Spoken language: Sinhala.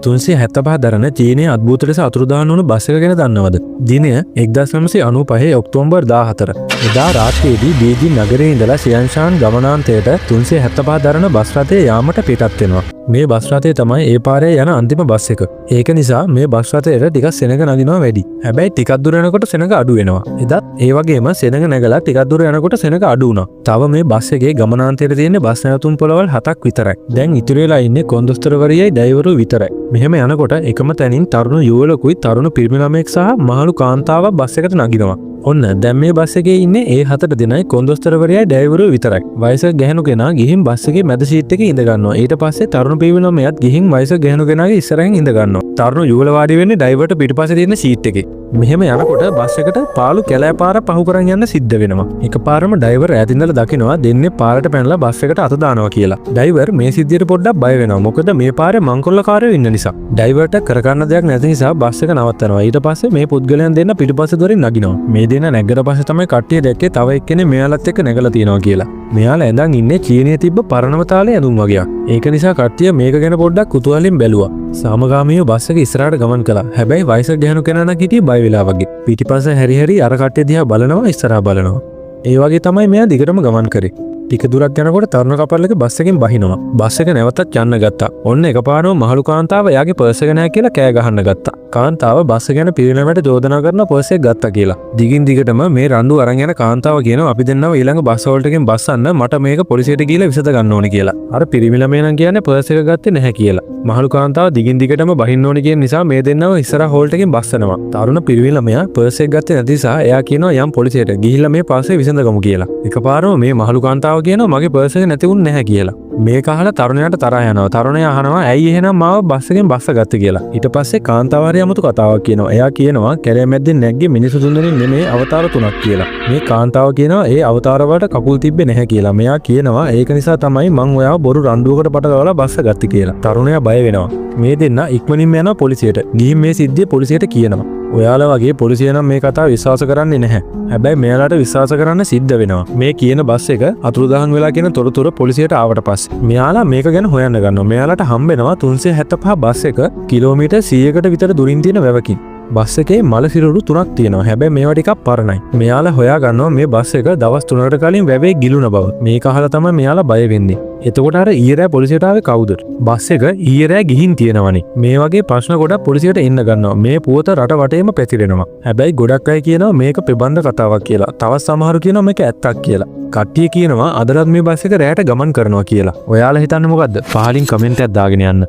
375 දරන චීනයේ අද්භූත ලෙස අතුරුදහන් වුණු බස් එක ගැන දන්නවද? දිනය 1995 ඔක්තෝබර් 14. එදා රාත්‍රියේදී බීජිං නගරයේ ඉඳලා සියන්ෂාන් ගමනාන්තයට 375 දරන බස් රථය යාමට පිටත් වෙනවා. මේ බස් රථය තමයි ඒ පාරේ යන අන්තිම බස් එක. ඒක නිසා මේ බස් රථයට ටිකක් සෙනඟ නගිනවා වැඩි. හැබැයි ටිකක් දුර යනකොට සෙනඟ අඩු වෙනවා. එදත් ඒ වගේම සෙනඟ නැගලා ටිකක් දුර යනකොට සෙනඟ අඩු වුණා. තව මේ බස් එකේ ගමනාන්තයට තියෙන බස් නැවතුම් පොළවල් 7ක් විතරයි. දැන් ඉතුරු වෙලා ඉන්නේ කොන්දොස්තරවරියයි ඩ්‍රයිවරු විතරයි. මෙහෙම යනකොට එකම තැනින් තරුණ යුවලකුයි තරුණ පිරිමි ළමයෙක් සහ මහලු කාන්තාවක් බස් එකට නගිනවා. ඔන්න දැන් මේ බස් එකේ ඉන්නේ ඒ 4 දෙනයි කොන්දොස්තරවරියයි ඩ්‍රයිවරු විතරයි. වයසක ගැහණු කෙනා ගිහින් බස් එකේ මැද සීට් එකේ ඉඳ ගන්නවා. ඊට පස්සේ තරුණ පිරිමි ළමයාත් ගිහින් වයසක ගැහණු කෙනාගේ ඉස්සරහින් ඉඳ ගන්නවා. තරුණ යුවල වාඩි වෙන්නේ ඩ්‍රයිවර්ට පිටිපස්සේ තියෙන සීට් එකේ. මෙහෙම යනකොට බස් එකට පාළු කැලෑ පාර පහු කරන් යන්න සිද්ධ වෙනවා. එකපාරම ඩ්‍රයිවර් ඈතින්දලා දකිනවා දෙන්නේ පාරට පැනලා බස් එකට අත දානවා කියලා. ඩ්‍රයිවර් මේ සිද්ධියට පොඩ්ඩක් බය වෙනවා. මොකද මේ පාරේ මංකොල්ලකාරයෝ ඉන්න නිසා. ඩ්‍රයිවර්ට කරගන්න දෙයක් නැති නිසා බස් එක නවත්තනවා. ඊට පස්සේ මේ පුද්ගලයන් දෙන්න පිටිපස්සේ දොරින් නගිනවා. මේ දෙන්න නැග්ගට පස්සේ තමයි කට්ටිය දැක්කේ තව එක්කෙනෙක් මෙයාලත් එක්ක නැගලා තියෙනවා කියලා. මෙයාලා ඇඳන් ඉන්නේ චීනයේ තිබ්බ පරණම තාලේ ඇඳුම් වගේක්. ඒක නිසා කට්ටිය මේක ගැන පොඩ්ඩක් කුතුහලෙන් බැලුවා. සාමගාමීව බස් එක ඉස්සරහට ගමන් කළා. හැබැයි වයසක ගැහණු කෙනා නම් හිටියේ බය වෙලා වගේ. පිටිපස්සේ හැරි අර කට්ටිය දිහා බලනවා ඉස්සරහා බලනවා. ඒ වගේ තමයි මෙයා දිගටම ගමන් කරේ. ටික දුරක් යනකොට තරුණ කපල්ලක බස් එකෙන් බහිනවා. බස් එක නැවතත් යන්න ගත්තා. ඔන්න එකපාරම මහලු කාන්තාව එයාගේ පර්ස් එක නැහැ කියලා කෑ ගහන්න ගත්තා. කාන්තාව බස් ගැන පිරිනමට චෝදනා කරන පර්ස් එක ගත්තා කියලා. දිගින් දිගටම මේ රණ්ඩු අරන් යන කාන්තාව කියනවා අපි දෙන්නව ඊළඟ බස් වලට එකෙන් බස්සන්න මට මේක පොලිසියට ගිහලා විසඳ ගන්න ඕනේ කියලා. අර පිරිමි ළමයා නම් කියන්නේ පර්ස් එක ගත්තේ නැහැ කියලා. මහලු කාන්තාව දිගින් දිගටම බහින්න ඕනේ කියන නිසා මේ දෙන්නව ඉස්සරහ හෝල්ට් එකෙන් බස්සනවා. තරුණ පිරිමි ළමයා පර්ස් එක ගත්තේ නැති නිසා එයා කියනවා යම් පොලිසියට ගිහිල්ලා මේ පර්සේ විසඳගමු කියලා. එකපාරම මේ මහලු කාන්තාව කියනවා මගේ පර්ස් එක නැති වුණ නැහැ කියලා. මේක අහලා තරුණයාට තරහ යනවා. තරුණයා අහනවා ඇයි එහෙනම් මාව බස් එකෙන් බස්ස ගත්තේ කියලා. ඊට පස්සේ කාන්තාව හරි අමුතු කතාවක් කියනවා. එයා කියනවා කැලේ මැද්දෙන් නැග්ගේ මිනිස්සු තුන්දෙනෙක් නෙමෙයි අවතාර තුනක් කියලා. මේ කාන්තාව කියනවා ඒ අවතාර වලට කකුල් තිබ්බේ නැහැ කියලා. මෙයා කියනවා ඒක නිසා තමයි මං ඔයාව බොරු රණ්ඩුවකට පටලවලා බස්ස ගත්තේ කියලා. තරුණයා බය වෙනවා. මේ දෙන්න ඉක්මනින්ම යනවා පොලිසියට. ගිහින් මේ සිද්ධිය පොලිසියට කියනවා. ඔයාලා වගේ පොලිසිය නම් මේ කතාව විශ්වාස කරන්නේ නැහැ. හැබැයි මෙයාලට විශ්වාස කරන්න සිද්ධ වෙනවා. මේ කියන බස් එක අතුරුදහන් වෙලා කියන තොරතුරු පොලිසියට ආවට පස්සේ මෙයාලා මේක ගැන හොයන්න ගන්නවා. මෙයාලට හම්බෙනවා 375 බස් එක කිලෝමීටර් 100කට විතර දුරින් තියෙන වැවකින්. බස් එකේ මල සිරුරු 3ක් තියෙනවා. හැබැයි මේවා ටිකක් පරණයි. මෙයාලා හොයා ගන්නවා මේ බස් එක දවස් 3කට කලින් වැවේ ගිලුණ බව. මේක අහලා තමයි මෙයාලා බය වෙන්නේ. එතකොට අර ඊරෑ පොලිසියට ආවේ කවුද? බස් එක ඊරෑ ගිහින් තියෙනවනේ. මේ වගේ ප්‍රශ්න ගොඩක් පොලිසියට එන්න ගන්නවා. මේ පුවත රට වටේම පැතිරෙනවා. හැබැයි ගොඩක් අය කියනවා මේක ප්‍රබන්ධ කතාවක් කියලා. තවත් සමහරු කියනවා මේක ඇත්තක් කියලා. කට්ටිය කියනවා අදටත් මේ බස් එක රැයට ගමන් කරනවා කියලා. ඔයාලා හිතන්නේ මොකද්ද? පහලින් කමෙන්ට් එකක් දාගෙන යන්න.